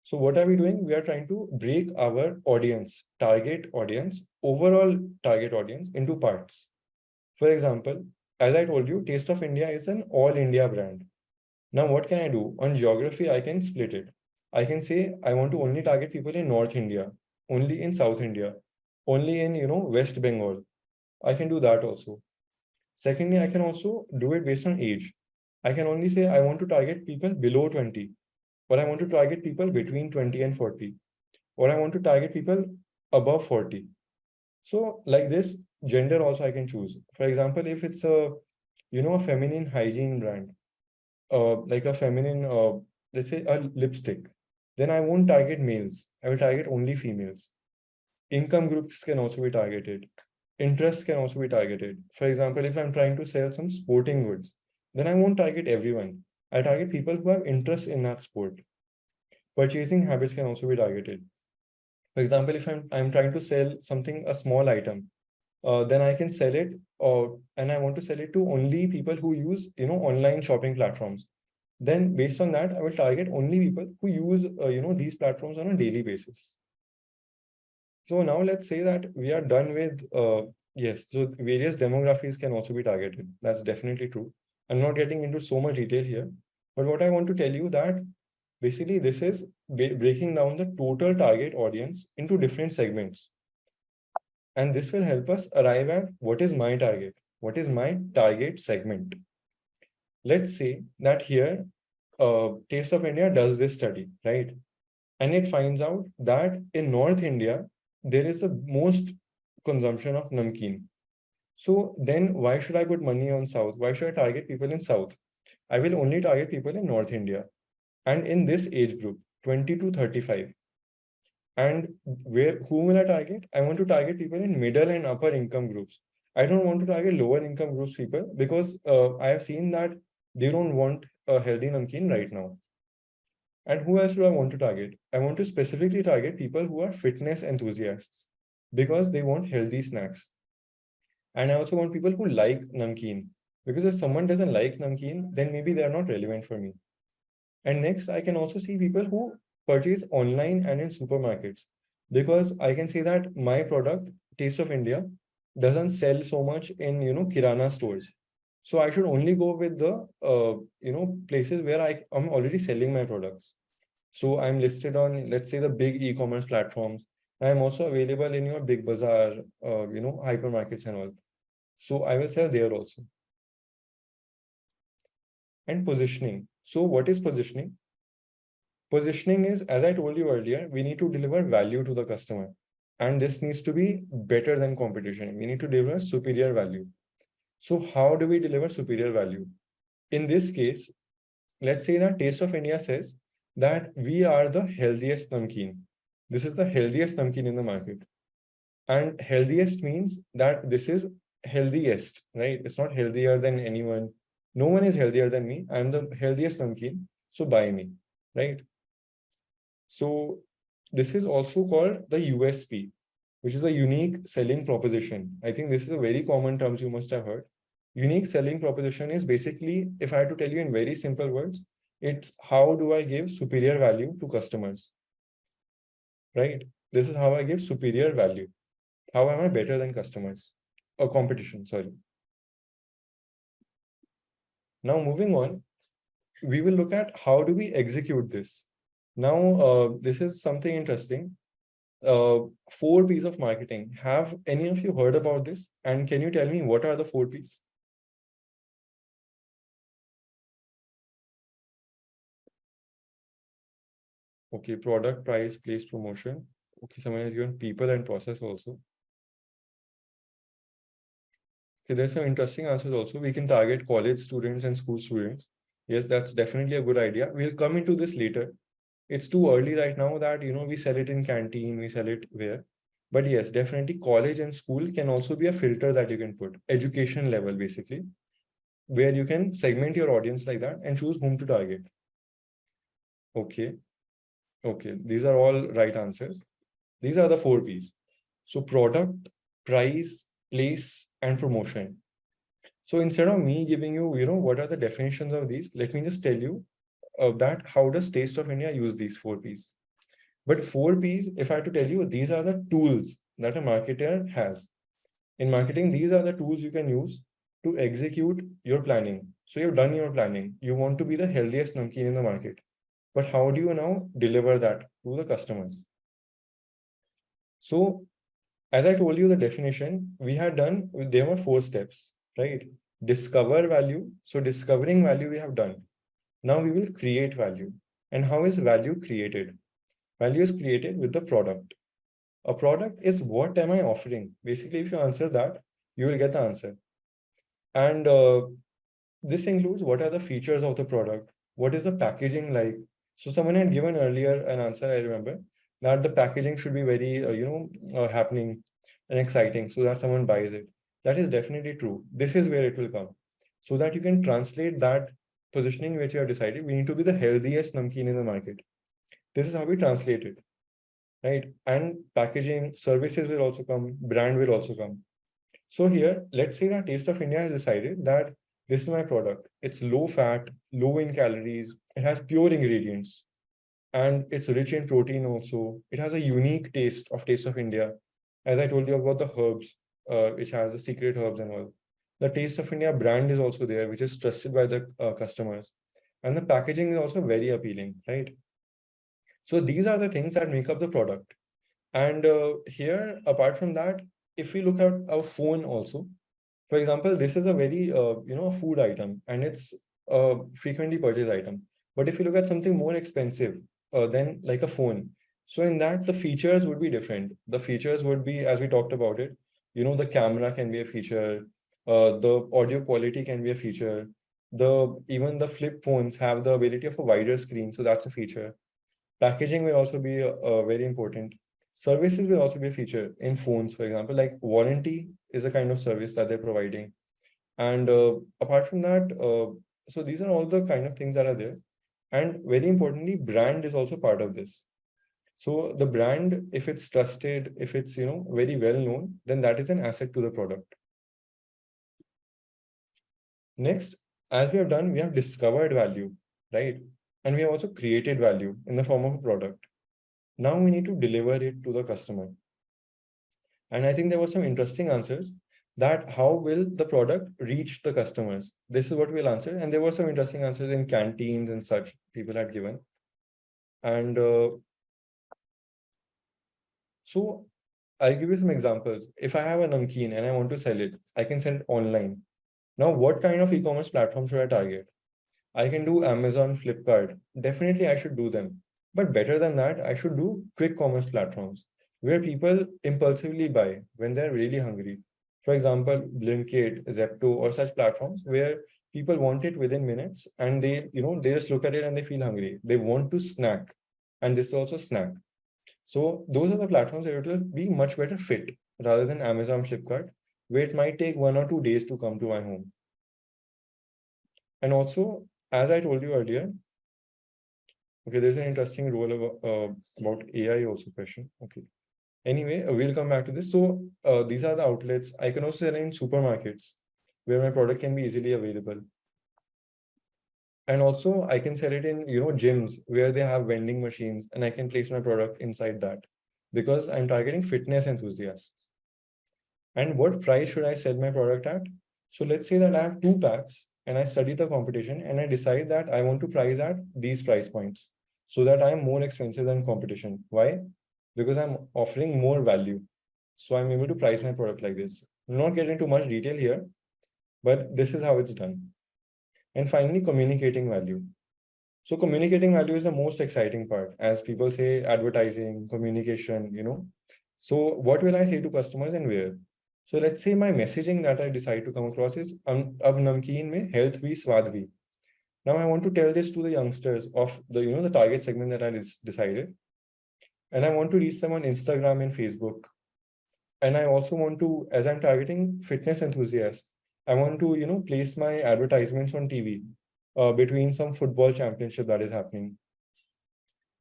Speaker 2: So what are we doing? We are trying to break our audience, overall target audience into parts. For example, as I told you, Taste of India is an all India brand. Now, what can I do? On geography, I can split it. I can say I want to only target people in North India, only in South India, only in, West Bengal. I can do that also. Secondly, I can also do it based on age. I can only say I want to target people below 20, or I want to target people between 20 and 40, or I want to target people above 40. So like this, gender also I can choose. For example, if it's a feminine hygiene brand, like a feminine, let's say a lipstick, then I won't target males. I will target only females. Income groups can also be targeted. Interests can also be targeted. For example, if I'm trying to sell some sporting goods, then I won't target everyone. I target people who have interest in that sport. Purchasing habits can also be targeted. For example, if I'm trying to sell something, a small item, then I can sell it, and I want to sell it to only people who use, online shopping platforms. Then based on that, I will target only people who use, these platforms on a daily basis. So now let's say that we are done with, yes, so various demographics can also be targeted. That's definitely true. I'm not getting into so much detail here, but what I want to tell you that basically this is breaking down the total target audience into different segments. And this will help us arrive at what is my target? What is my target segment? Let's say that here, Taste of India does this study, right? And it finds out that in North India, there is the most consumption of namkeen. So then why should I put money on South? Why should I target people in South? I will only target people in North India. And in this age group, 20 to 35. And whom will I target? I want to target people in middle and upper income groups. I don't want to target lower income groups people because I have seen that they don't want a healthy namkeen right now. And who else do I want to target? I want to specifically target people who are fitness enthusiasts because they want healthy snacks. And I also want people who like namkeen because if someone doesn't like namkeen, then maybe they are not relevant for me. And next, I can also see people who purchase online and in supermarkets because I can say that my product, Taste of India, doesn't sell so much in Kirana stores. So I should only go with the places where I'm already selling my products. So I'm listed on, let's say, the big e-commerce platforms. I'm also available in your big bazaar, hypermarkets and all. So I will sell there also. And positioning. So what is positioning? Positioning is, as I told you earlier, we need to deliver value to the customer. And this needs to be better than competition. We need to deliver superior value. So how do we deliver superior value? In this case, let's say that Taste of India says that we are the healthiest namkeen. This is the healthiest namkeen in the market. And healthiest means that this is healthiest, right? It's not healthier than anyone. No one is healthier than me. I'm the healthiest namkeen. So buy me, right? So this is also called the USP, which is a unique selling proposition. I think this is a very common terms you must have heard. Unique selling proposition is basically, if I had to tell you in very simple words, it's how do I give superior value to customers, right? This is how I give superior value. How am I better than customers or competition? Sorry. Now moving on, we will look at how do we execute this. Now, this is something interesting. 4 P's of marketing. Have any of you heard about this? And can you tell me what are the 4 P's? Okay, product, price, place, promotion. Okay, someone has given people and process also. Okay, there's some interesting answers also. We can target college students and school students. Yes, that's definitely a good idea. We'll come into this later. It's too early right now that we sell it in canteen, we sell it where. But yes, definitely college and school can also be a filter that you can put. Education level, basically, where you can segment your audience like that and choose whom to target. Okay. Okay. These are all right answers. These are the 4 P's. So product, price, place, and promotion. So instead of me giving you, what are the definitions of these, let me just tell you that how does Taste of India use these 4 P's. But 4 P's, if I had to tell you, these are the tools that a marketer has. In marketing, these are the tools you can use to execute your planning. So you've done your planning. You want to be the healthiest namkeen in the market. But how do you now deliver that to the customers? So as I told you the definition, we had done, there were 4 steps, right? Discover value. So discovering value we have done. Now we will create value. And how is value created? Value is created with the product. A product is what am I offering? Basically, if you answer that, you will get the answer. And this includes what are the features of the product? What is the packaging like? So someone had given earlier an answer, I remember, that the packaging should be very, happening and exciting so that someone buys it. That is definitely true. This is where it will come. So that you can translate that positioning which you have decided, we need to be the healthiest namkeen in the market. This is how we translate it, right? And packaging, services will also come, brand will also come. So here, let's say that Taste of India has decided that this is my product. It's low fat, low in calories. It has pure ingredients and it's rich in protein also. It has a unique taste of Taste of India. As I told you about the herbs, which has the secret herbs and all. The Taste of India brand is also there, which is trusted by the customers. And the packaging is also very appealing, right? So these are the things that make up the product. And here, apart from that, if we look at our phone also, for example, this is a very, food item and it's a frequently purchased item. But if you look at something more expensive than like a phone, so in that the features would be different. The features would be, as we talked about it, the camera can be a feature, the audio quality can be a feature, even the flip phones have the ability of a wider screen, so that's a feature. Packaging will also be very important. Services will also be a feature in phones, for example, like warranty is a kind of service that they're providing. And apart from that, so these are all the kind of things that are there. And very importantly, brand is also part of this. So the brand, if it's trusted, if it's, very well known, then that is an asset to the product. Next, as we have done, we have discovered value, right? And we have also created value in the form of a product. Now we need to deliver it to the customer. And I think there were some interesting answers that how will the product reach the customers? This is what we'll answer. And there were some interesting answers in canteens and such people had given. And so I'll give you some examples. If I have a namkeen and I want to sell it, I can sell it online. Now, what kind of e-commerce platform should I target? I can do Amazon, Flipkart. Definitely, I should do them. But better than that, I should do quick commerce platforms where people impulsively buy when they're really hungry. For example, Blinkit, Zepto, or such platforms where people want it within minutes and they just look at it and they feel hungry. They want to snack. And this is also snack. So those are the platforms where it will be much better fit rather than Amazon, Flipkart, where it might take 1 or 2 days to come to my home. And also, as I told you earlier, okay, there's an interesting role about AI also question. Okay. Anyway, we'll come back to this. So these are the outlets. I can also sell in supermarkets where my product can be easily available. And also I can sell it in, gyms where they have vending machines and I can place my product inside that because I'm targeting fitness enthusiasts. And what price should I sell my product at? So let's say that I have 2 packs and I study the competition and I decide that I want to price at these price points so that I'm more expensive than competition. Why? Because I'm offering more value. So I'm able to price my product like this. I'll not get into much detail here, but this is how it's done. And finally, communicating value. So communicating value is the most exciting part. As people say, advertising, communication. So what will I say to customers and where? So let's say my messaging that I decide to come across is ab namkeen mein health bhi swad bhi. Now I want to tell this to the youngsters of the target segment that I decided. And I want to reach them on Instagram and Facebook. And I also want to, as I'm targeting fitness enthusiasts, I want to place my advertisements on TV between some football championship that is happening.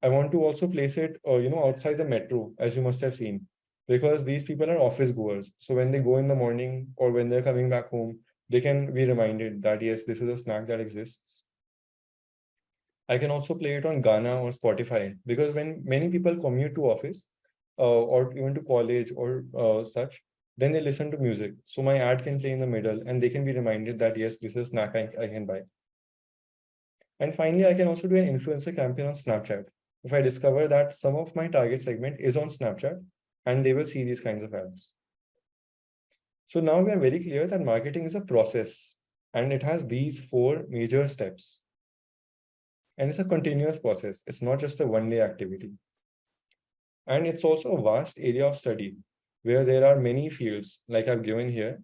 Speaker 2: I want to also place it outside the metro, as you must have seen, because these people are office goers. So when they go in the morning or when they're coming back home, they can be reminded that, yes, this is a snack that exists. I can also play it on Ghana or Spotify because when many people commute to office or even to college or such, then they listen to music. So my ad can play in the middle and they can be reminded that, yes, this is a snack I can buy. And finally, I can also do an influencer campaign on Snapchat. If I discover that some of my target segment is on Snapchat and they will see these kinds of ads. So now we are very clear that marketing is a process and it has these 4 major steps. And it's a continuous process. It's not just a one-day activity. And it's also a vast area of study where there are many fields like I've given here.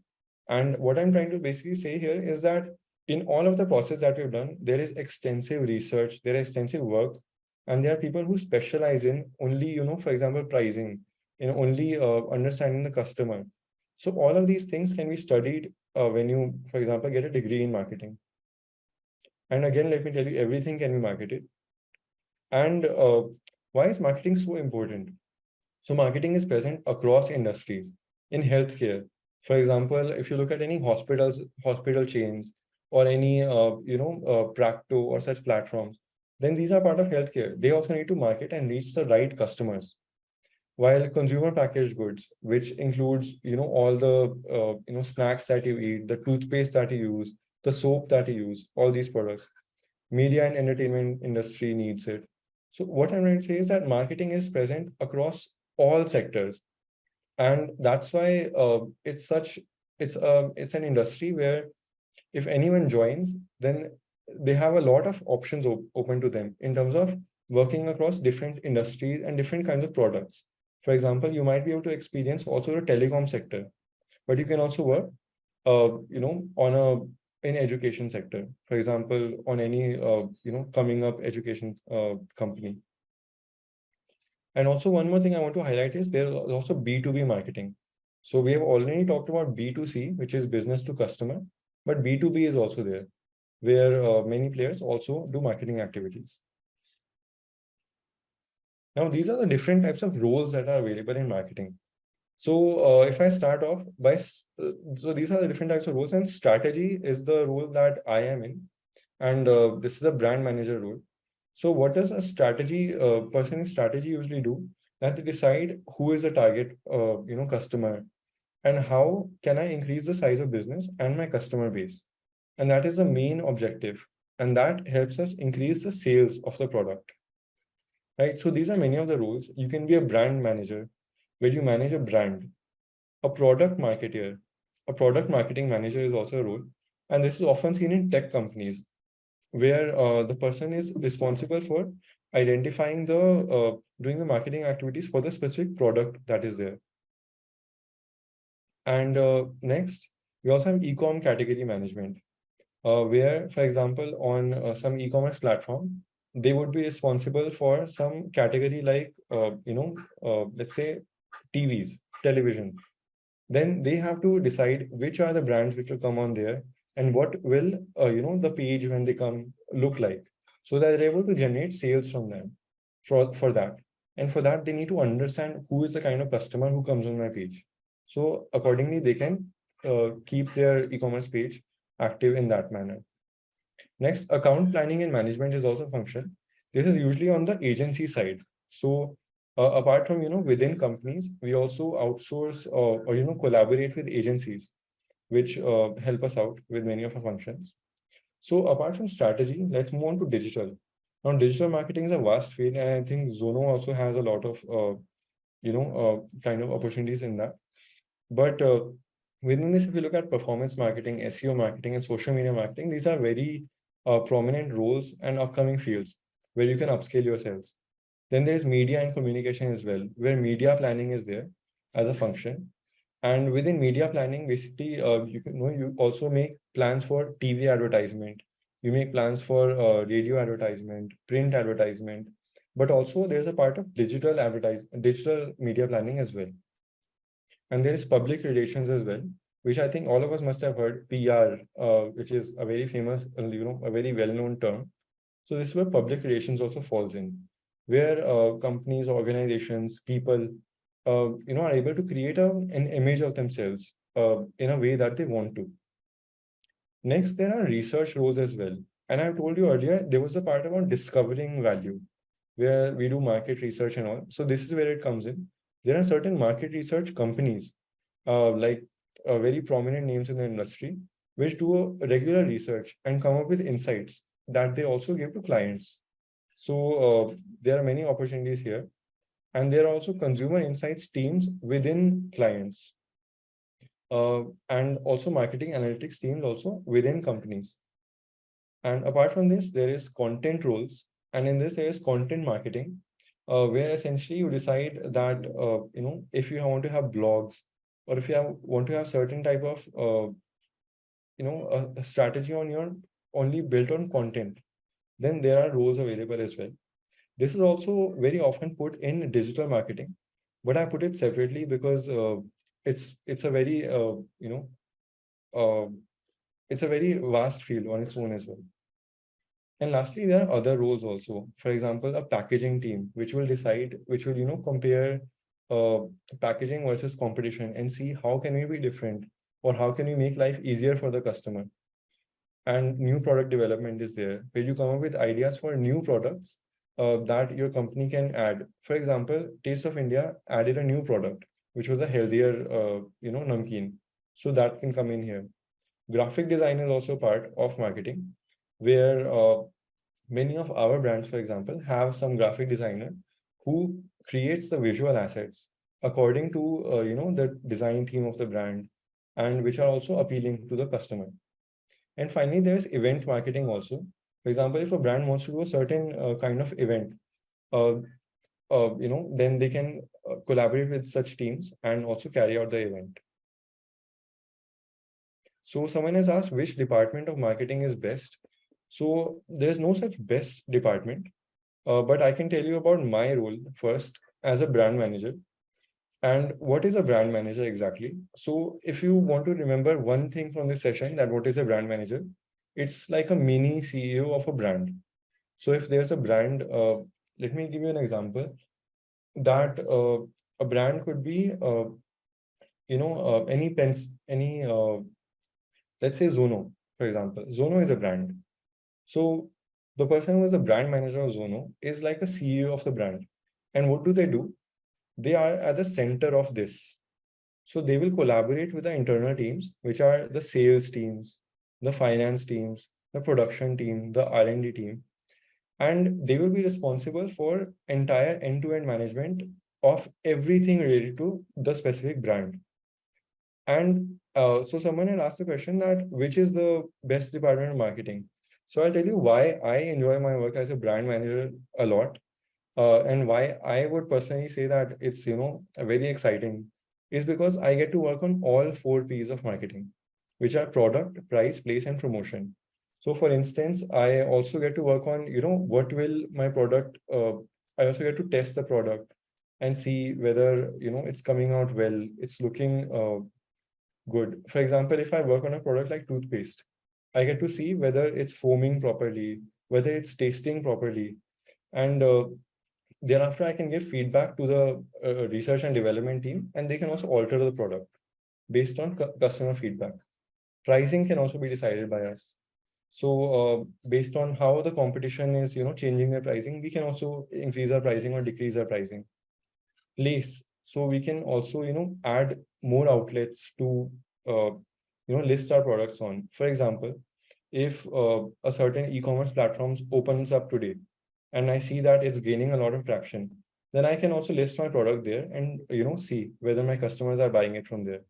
Speaker 2: And what I'm trying to basically say here is that in all of the process that we've done, there is extensive research, there is extensive work, and there are people who specialize in only for example, pricing, only understanding the customer. So all of these things can be studied when you, for example, get a degree in marketing. And again, let me tell you, everything can be marketed. And why is marketing so important? So marketing is present across industries in healthcare. For example, if you look at any hospital chains, or any Practo or such platforms, then these are part of healthcare. They also need to market and reach the right customers. While consumer packaged goods, which includes all the snacks that you eat, the toothpaste that you use, the soap that you use, all these products, media and entertainment industry needs it. So what I'm trying to say is that marketing is present across all sectors, and that's why it's an industry where if anyone joins, then they have a lot of options open to them in terms of working across different industries and different kinds of products. For example, you might be able to experience also the telecom sector, but you can also work on in education sector, for example, on any coming up education company. And also one more thing I want to highlight is there's also B2B marketing. So we have already talked about B2C, which is business to customer, but B2B is also there, where many players also do marketing activities. Now, these are the different types of roles that are available in marketing. So if I start off by, so these are the different types of roles, and strategy is the role that I am in. And this is a brand manager role. So what does a strategy person in strategy usually do? That they decide who is the target customer, and how can I increase the size of business and my customer base. And that is the main objective. And that helps us increase the sales of the product, right? So these are many of the roles. You can be a brand manager where you manage a brand, a product marketer, a product marketing manager is also a role. And this is often seen in tech companies where the person is responsible for identifying doing the marketing activities for the specific product that is there. And next, we also have e-com category management, where, for example, on some e-commerce platform, they would be responsible for some category like, let's say TVs, television. Then they have to decide which are the brands which will come on there and what will, the page when they come look like, so that they're able to generate sales from them for that. And for that, they need to understand who is the kind of customer who comes on my page. So accordingly, they can keep their e-commerce page active in that manner. Next, account planning and management is also a function. This is usually on the agency side. So apart from, within companies, we also outsource or collaborate with agencies, which help us out with many of our functions. So apart from strategy, let's move on to digital. Now, digital marketing is a vast field, and I think Zuno also has a lot of, kind of opportunities in that. But within this, if you look at performance marketing, SEO marketing, and social media marketing, these are very prominent roles and upcoming fields where you can upscale yourselves. Then there's media and communication as well, where media planning is there as a function. And within media planning, basically, you also make plans for TV advertisement. You make plans for radio advertisement, print advertisement, but also there's a part of digital media planning as well. And there is public relations as well, which I think all of us must have heard, PR, which is a very famous, a very well-known term. So this is where public relations also falls in, where companies, organizations, people, are able to create an image of themselves in a way that they want to. Next, there are research roles as well. And I told you earlier, there was a part about discovering value, where we do market research and all. So this is where it comes in. There are certain market research companies, like very prominent names in the industry, which do a regular research and come up with insights that they also give to clients. So there are many opportunities here. And there are also consumer insights teams within clients, and also marketing analytics teams also within companies. And apart from this, there is content roles. And in this, there is content marketing, where essentially you decide that, if you want to have blogs, or if you want to have certain type of, a strategy on your only built on content, then there are roles available as well. This is also very often put in digital marketing, but I put it separately because it's a very, uh, it's a very vast field on its own as well. And lastly, there are other roles also. For example, a packaging team, which will compare uh, packaging versus competition and see how can we be different, or how can we make life easier for the customer. And new product development is there, where you come up with ideas for new products that your company can add. For example, Taste of India added a new product, which was a healthier, namkeen. So that can come in here. Graphic design is also part of marketing, where many of our brands, for example, have some graphic designer who creates the visual assets according to, the design theme of the brand, and which are also appealing to the customer. And finally, there's event marketing also. For example, if a brand wants to do a certain kind of event, uh, then they can collaborate with such teams and also carry out the event. So someone has asked which department of marketing is best. So there's no such best department, but I can tell you about my role first as a brand manager. And what is a brand manager exactly? So if you want to remember one thing from this session, that what is a brand manager, it's like a mini CEO of a brand. So if there's a brand, let me give you an example that a brand could be, any pens, let's say Zuno, for example. Zuno is a brand. So The person who is a brand manager of Zuno is like a CEO of the brand. And what do? They are at the center of this. So they will collaborate with the internal teams, which are the sales teams, the finance teams, the production team, the R&D team, and they will be responsible for entire end-to-end management of everything related to the specific brand. And so someone had asked the question that which is the best department of marketing? So I'll tell you why I enjoy my work as a brand manager a lot, and why I would personally say that it's very exciting is because I get to work on all four P's of marketing, which are product, price, place, and promotion. So for instance, I also get to work on what will my product. I also get to test the product and see whether it's coming out well, it's looking good. For example, if I work on a product like toothpaste, I get to see whether it's foaming properly, whether it's tasting properly, and thereafter I can give feedback to the research and development team, and they can also alter the product based on customer feedback. Pricing can also be decided by us. So based on how the competition is changing their pricing, we can also increase our pricing or decrease our pricing. Place, so we can also add more outlets to list our products on. For example, if a certain e-commerce platforms opens up today and I see that it's gaining a lot of traction, then I can also list my product there and see whether my customers are buying it from there.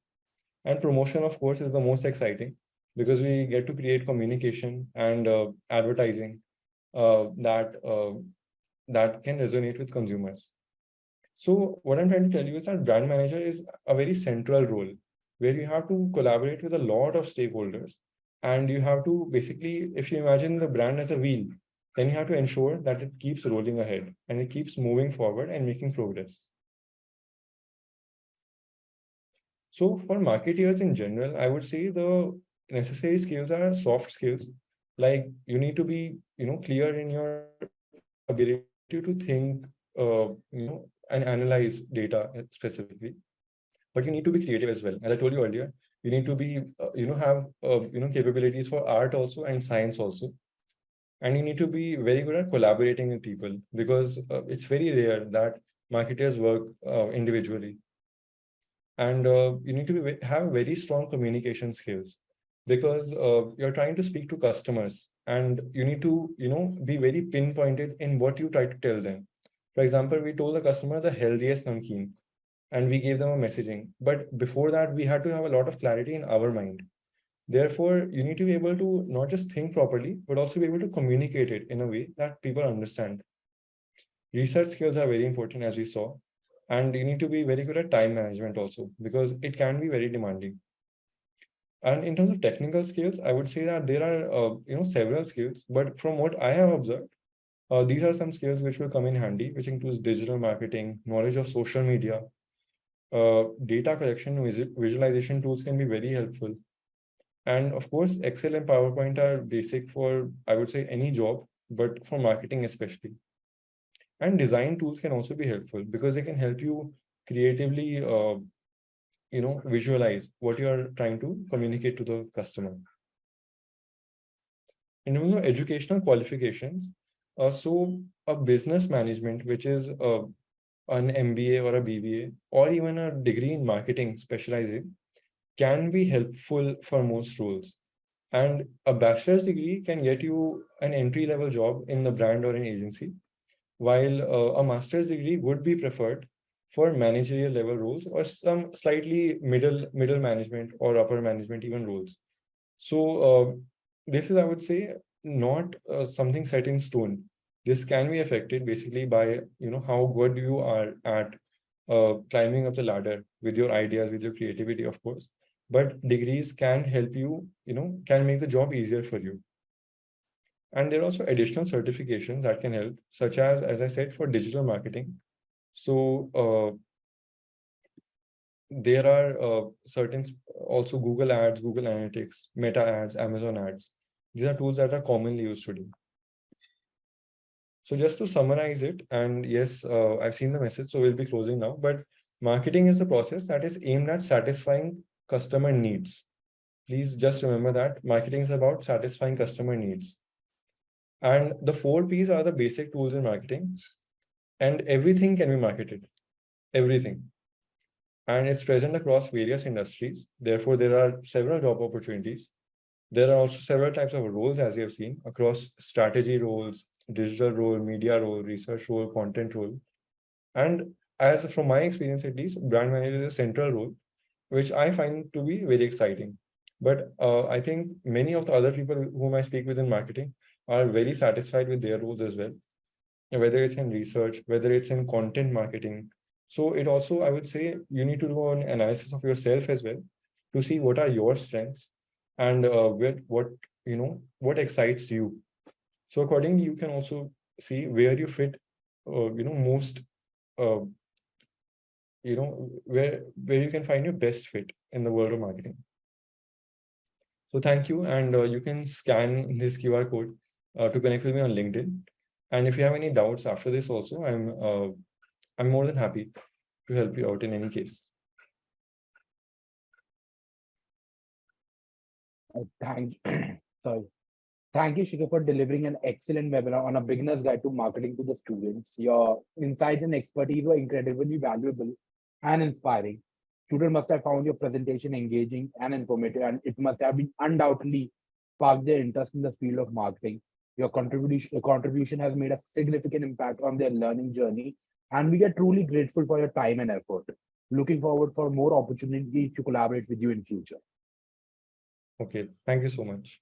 Speaker 2: And promotion, of course, is the most exciting because we get to create communication and advertising that can resonate with consumers. So what I'm trying to tell you is that brand manager is a very central role where you have to collaborate with a lot of stakeholders. And you have to basically, if you imagine the brand as a wheel, then you have to ensure that it keeps rolling ahead and it keeps moving forward and making progress. So for marketeers in general, I would say the necessary skills are soft skills. Like you need to be, clear in your ability to think, and analyze data specifically. But you need to be creative as well. As I told you earlier, you need to be, have, capabilities for art also and science also. And you need to be very good at collaborating with people because it's very rare that marketers work individually. And you need to have very strong communication skills because you're trying to speak to customers and you need to be very pinpointed in what you try to tell them. For example, we told the customer the healthiest namkeen and we gave them a messaging, but before that we had to have a lot of clarity in our mind. Therefore, you need to be able to not just think properly but also be able to communicate it in a way that people understand. Research skills are very important, as we saw, and you need to be very good at time management also because it can be very demanding. And in terms of technical skills, I would say that there are several skills, but from what I have observed, these are some skills which will come in handy, which includes digital marketing, knowledge of social media, data collection, visualization tools can be very helpful. And of course, Excel and PowerPoint are basic for, I would say, any job, but for marketing especially. And design tools can also be helpful because they can help you creatively visualize what you are trying to communicate to the customer. In terms of educational qualifications, so a business management, which is an MBA or a BBA or even a degree in marketing specializing, can be helpful for most roles. And a bachelor's degree can get you an entry-level job in the brand or an agency, while a master's degree would be preferred for managerial level roles or some slightly middle management or upper management even roles. So this is, I would say, not something set in stone. This can be affected basically by how good you are at climbing up the ladder with your ideas, with your creativity, of course. But degrees can help you, can make the job easier for you. And there are also additional certifications that can help, such as I said, for digital marketing. So there are certain also Google Ads, Google Analytics, Meta Ads, Amazon Ads. These are tools that are commonly used today. So just to summarize it, and yes, I've seen the message, so we'll be closing now. But marketing is a process that is aimed at satisfying customer needs. Please just remember that marketing is about satisfying customer needs. And the 4 Ps are the basic tools in marketing, and everything can be marketed. Everything. And it's present across various industries. Therefore, there are several job opportunities. There are also several types of roles, as we have seen, across strategy roles, digital role, media role, research role, content role. And as from my experience, at least, brand manager is a central role, which I find to be very exciting. But I think many of the other people whom I speak with in marketing are very satisfied with their roles as well, whether it's in research, whether it's in content marketing. So it also, I would say, you need to do an analysis of yourself as well to see what are your strengths and what excites you. So accordingly, you can also see where you fit, most, uh, where you can find your best fit in the world of marketing. So thank you, and you can scan this QR code to connect with me on LinkedIn. And if you have any doubts after this, also, I'm more than happy to help you out in any case.
Speaker 1: Thank sorry. Thank you, Shikhar, for delivering an excellent webinar on a beginner's guide to marketing to the students. Your insights and expertise were incredibly valuable and inspiring. Students must have found your presentation engaging and informative, and it must have been undoubtedly sparked their interest in the field of marketing. Your contribution has made a significant impact on their learning journey, and we are truly grateful for your time and effort. Looking forward for more opportunities to collaborate with you in future.
Speaker 2: Okay, thank you so much.